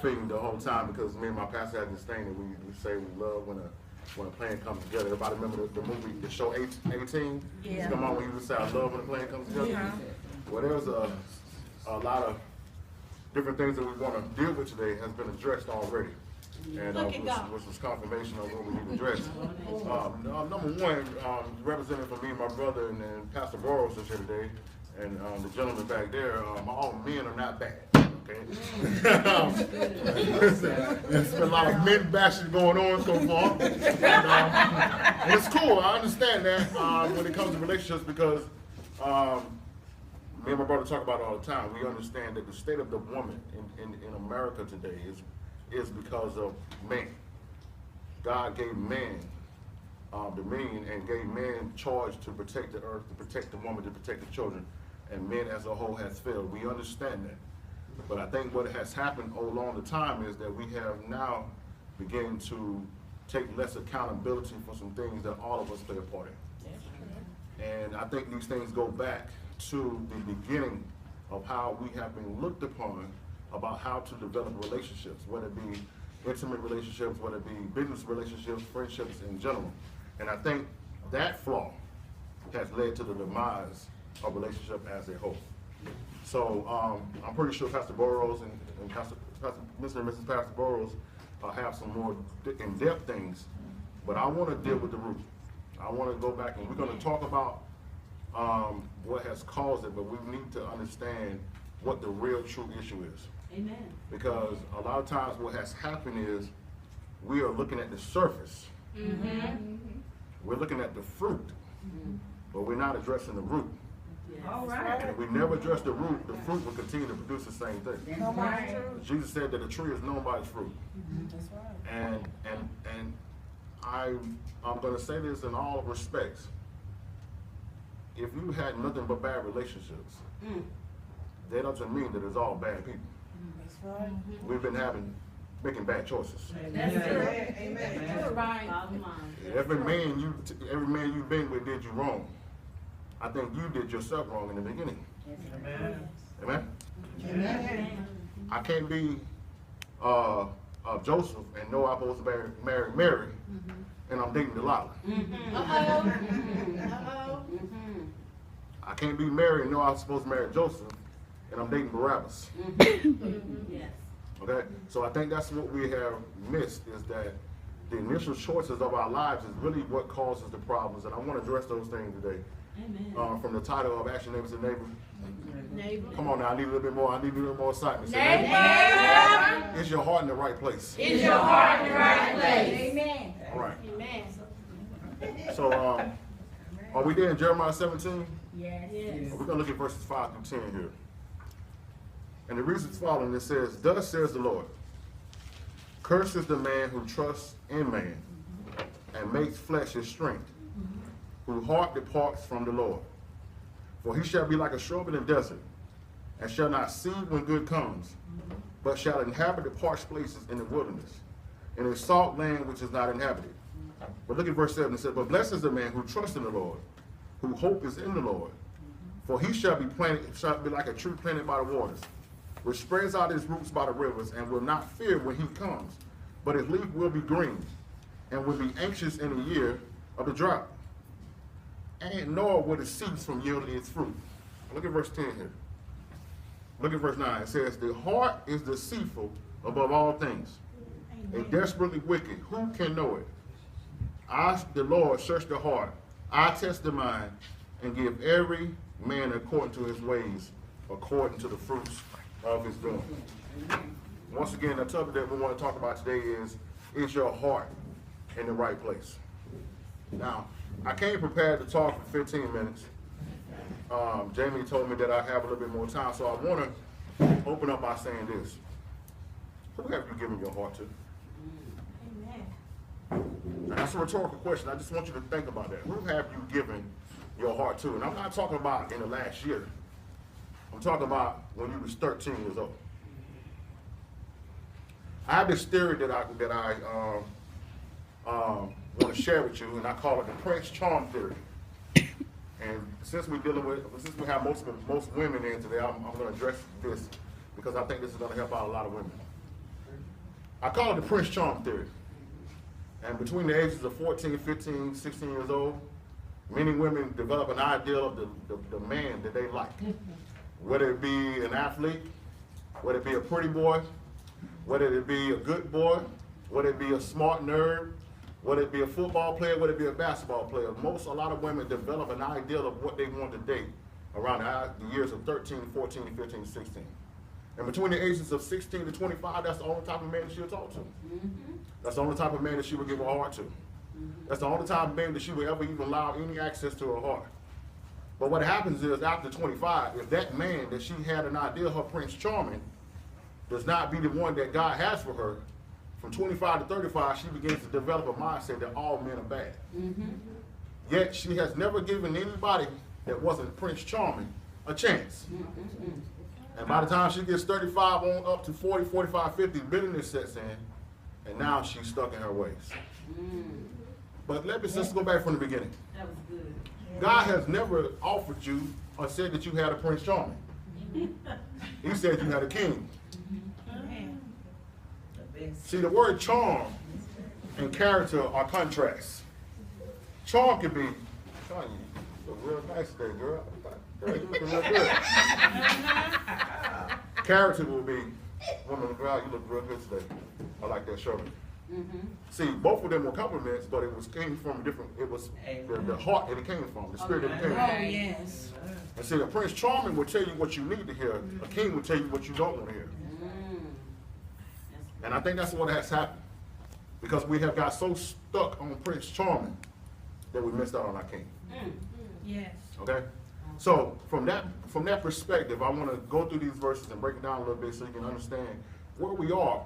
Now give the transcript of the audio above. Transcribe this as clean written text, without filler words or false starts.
laughing the whole time because me and my pastor had this thing that we say we love when a plan comes together. Everybody remember the movie, the show 18? Yeah. Come on, when you say I love when a plan comes together. Yeah. Well, there's a lot of different things that we want to deal with today has been addressed already. And which was confirmation of what we need to address. Number one, representing for me, my brother, and then Pastor Burrows is here today, and the gentleman back there, all men are not bad. Okay? There's been a lot of men bashing going on so far. And it's cool, I understand that when it comes to relationships because me and my brother talk about it all the time. We understand that the state of the woman in America today is because of man. God gave man dominion and gave man charge to protect the earth, to protect the woman, to protect the children, and men as a whole has failed. We understand that. But I think what has happened along the time is that we have now begun to take less accountability for some things that all of us play a part in. And I think these things go back to the beginning of how we have been looked upon about how to develop relationships, whether it be intimate relationships, whether it be business relationships, friendships in general. And I think that flaw has led to the demise of relationship as a whole. So I'm pretty sure Pastor Burrows and Mr. and Mrs. Pastor Burrows have some more in-depth things, but I want to deal with the root. I want to go back and we're going to talk about what has caused it, but we need to understand what the real true issue is. Amen. Because a lot of times what has happened is we are looking at the surface. Mm-hmm. We're looking at the fruit, but we're not addressing the root. Yes. All right. And if we never address the root, the fruit will continue to produce the same thing. That's right. Jesus said that a tree is known by its fruit. That's right. And I'm going to say this in all respects. If you had nothing but bad relationships, that doesn't mean that it's all bad people. That's right. We've been making bad choices. That's true. Amen. You're right. Bottom line. Every man you've been with did you wrong. I think you did yourself wrong in the beginning. Amen. Amen? Amen. I can't be Joseph and know I'm supposed to marry Mary, and I'm dating Delilah. I can't be Mary and know I'm supposed to marry Joseph, and I'm dating Barabbas. Yes. Okay? So I think that's what we have missed, is that the initial choices of our lives is really what causes the problems, and I want to address those things today. Amen. From the title of Action Neighbors and Neighbors. Neighbor. Come on now, I need a little bit more. I need a little more excitement. Say, Neighbor. is your heart in the right place? Is your heart in the right place? Amen. All right. Amen. So, are we there in Jeremiah 17? Yes. We're going to look at verses 5 through 10 here. And the reasons following, it says, thus says the Lord, cursed is the man who trusts in man and makes flesh his strength, whose heart departs from the Lord. For he shall be like a shrub in the desert, and shall not see when good comes, but shall inhabit the parched places in the wilderness, in a salt land which is not inhabited. But look at verse 7, it says, but blessed is the man who trusts in the Lord, whose hope is in the Lord. For he shall be like a tree planted by the waters, which spreads out his roots by the rivers, and will not fear when he comes, but his leaf will be green, and will be anxious in the year of the drought, and nor will it cease from yielding its fruit. Look at verse 10 here. Look at verse 9. It says, the heart is deceitful above all things, and desperately wicked. Who can know it? I, the Lord, search the heart. I test the mind, and give every man according to his ways, according to the fruits of his doing. Once again, the topic that we want to talk about today is your heart in the right place? Now, I came prepared to talk for 15 minutes. Jamie told me that I have a little bit more time, so I want to open up by saying this. Who have you given your heart to? Now, that's a rhetorical question. I just want you to think about that. Who have you given your heart to? And I'm not talking about in the last year. I'm talking about when you was 13 years old. I have this theory that I want to share with you, and I call it the Prince Charm theory. And since we have most women in today, I'm going to address this because I think this is going to help out a lot of women. I call it the Prince Charm theory. And between the ages of 14, 15, 16 years old, many women develop an ideal of the man that they like. Whether it be an athlete, whether it be a pretty boy, whether it be a good boy, whether it be a smart nerd, whether it be a football player, whether it be a basketball player. A lot of women develop an ideal of what they want to date around the years of 13, 14, 15, 16. And between the ages of 16 to 25, that's the only type of man that she'll talk to. That's the only type of man that she will give her heart to. That's the only type of man that she will ever even allow any access to her heart. But what happens is after 25, if that man that she had an idea of her Prince Charming does not be the one that God has for her, from 25 to 35, she begins to develop a mindset that all men are bad. Yet she has never given anybody that wasn't Prince Charming a chance. And by the time she gets 35 on up to 40, 45, 50, bitterness sets in, and now she's stuck in her ways. But let's go back from the beginning. That was good. God has never offered you or said that you had a Prince Charming. He said you had a king. See, the word charm and character are contrasts. Charm can be, Tanya, you look real nice today, girl. Girl, you looking real good. Character will be, woman, girl, you look real good today. I like that shirt. See, both of them were compliments, but came from different, it was the heart that it came from, the spirit that it came from. Oh, yes. And see, a Prince Charming will tell you what you need to hear. A king will tell you what you don't want to hear. And I think that's what has happened. Because we have got so stuck on Prince Charming that we missed out on our king. Yes. Okay? So from that perspective, I want to go through these verses and break it down a little bit so you can understand where we are